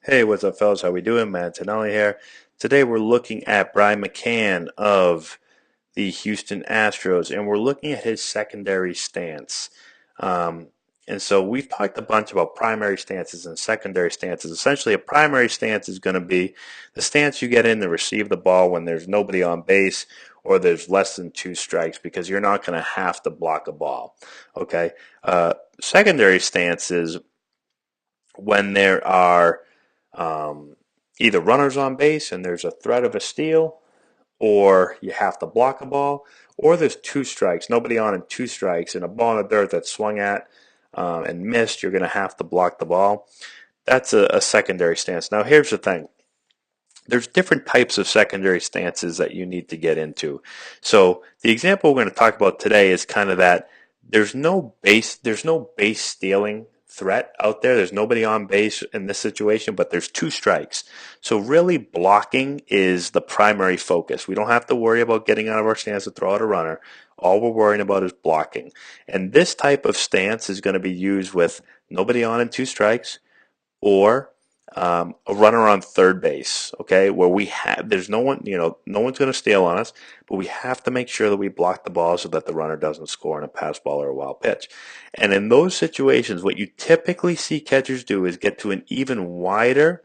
Hey, what's up, fellas? How we doing? Matt Antonelli here. Today we're looking at Brian McCann of the Houston Astros, and we're looking at his secondary stance. Um, and so we've talked a bunch about primary stances and secondary stances. Essentially, a primary stance is going to be the stance you get in to receive the ball when there's nobody on base or there's less than two strikes because you're not going to have to block a ball. Okay. Secondary stance is when there are um, either runners on base and there's a threat of a steal, or you have to block a ball, or there's two strikes, nobody on and two strikes, and a ball in the dirt that's swung at and missed, you're going to have to block the ball. That's a secondary stance. Now, here's the thing. There's different types of secondary stances that you need to get into. So the example we're going to talk about today is kind of that there's no base stealing threat out there. There's nobody on base in this situation, but there's two strikes. So really blocking is the primary focus. We don't have to worry about getting out of our stance to throw out a runner. All we're worrying about is blocking. And this type of stance is going to be used with nobody on and two strikes, or a runner on third base, okay, where there's no one, no one's going to steal on us, but we have to make sure that we block the ball so that the runner doesn't score on a pass ball or a wild pitch. And in those situations, what you typically see catchers do is get to an even wider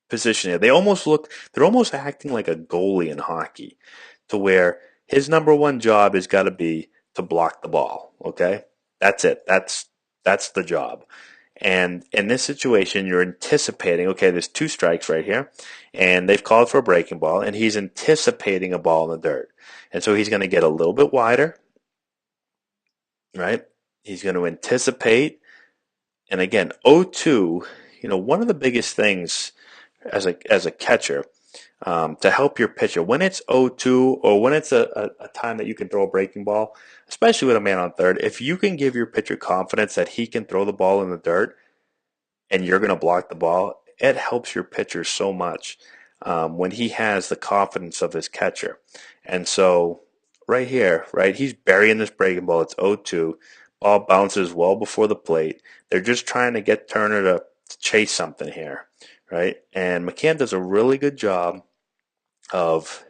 position. They're almost acting like a goalie in hockey, to where his number one job has got to be to block the ball, okay? That's it. That's the job. And in this situation, you're anticipating, okay, there's two strikes right here, and they've called for a breaking ball, and he's anticipating a ball in the dirt. And so he's going to get a little bit wider, right? He's going to anticipate. And again, 0-2, one of the biggest things as a catcher, to help your pitcher, when it's 0-2 or when it's a time that you can throw a breaking ball, especially with a man on third, if you can give your pitcher confidence that he can throw the ball in the dirt, and you're going to block the ball, it helps your pitcher so much when he has the confidence of his catcher. And so right here, right, he's burying this breaking ball. It's 0-2. Ball bounces well before the plate. They're just trying to get Turner to chase something here, right? And McCann does a really good job of,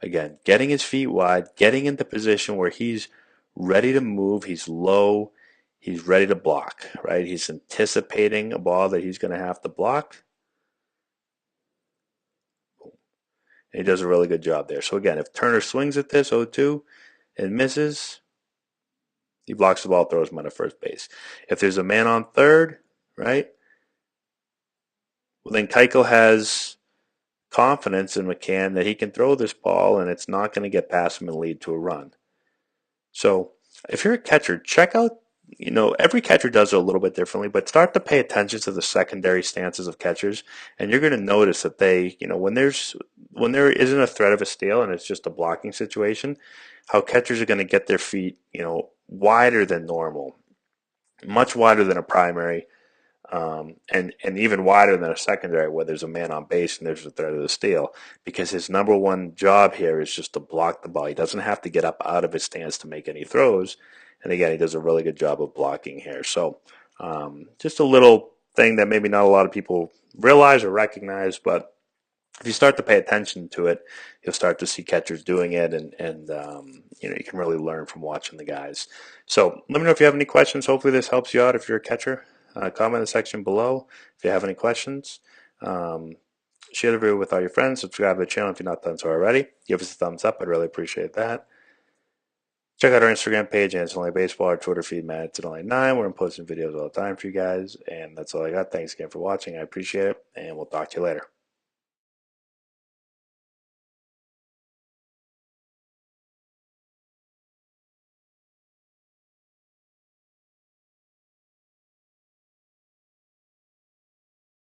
again, getting his feet wide, getting into position where he's ready to move, he's low, he's ready to block, right? He's anticipating a ball that he's going to have to block. And he does a really good job there. So again, if Turner swings at this 0-2 and misses, he blocks the ball, throws him on to first base. If there's a man on third, right? Well, then Keuchel has confidence in McCann that he can throw this ball and it's not going to get past him and lead to a run. So if you're a catcher, check out, every catcher does it a little bit differently, but start to pay attention to the secondary stances of catchers, and you're going to notice that they, when there isn't a threat of a steal and it's just a blocking situation, how catchers are going to get their feet, wider than normal, much wider than a primary, and even wider than a secondary where there's a man on base and there's a threat of the steal, because his number one job here is just to block the ball. He doesn't have to get up out of his stance to make any throws. And again, he does a really good job of blocking here. So just a little thing that maybe not a lot of people realize or recognize, but if you start to pay attention to it, you'll start to see catchers doing it, and you can really learn from watching the guys. So let me know if you have any questions. Hopefully this helps you out if you're a catcher. Comment in the section below if you have any questions. Um, Share the video with all your friends. Subscribe to the channel if you're not done so already. Give us a thumbs up. I'd really appreciate that. Check out our Instagram page, Antonelli Baseball, our Twitter feed, Matt Antonelli9. We're posting videos all the time for you guys. And that's all I got. Thanks again for watching. I appreciate it. And we'll talk to you later.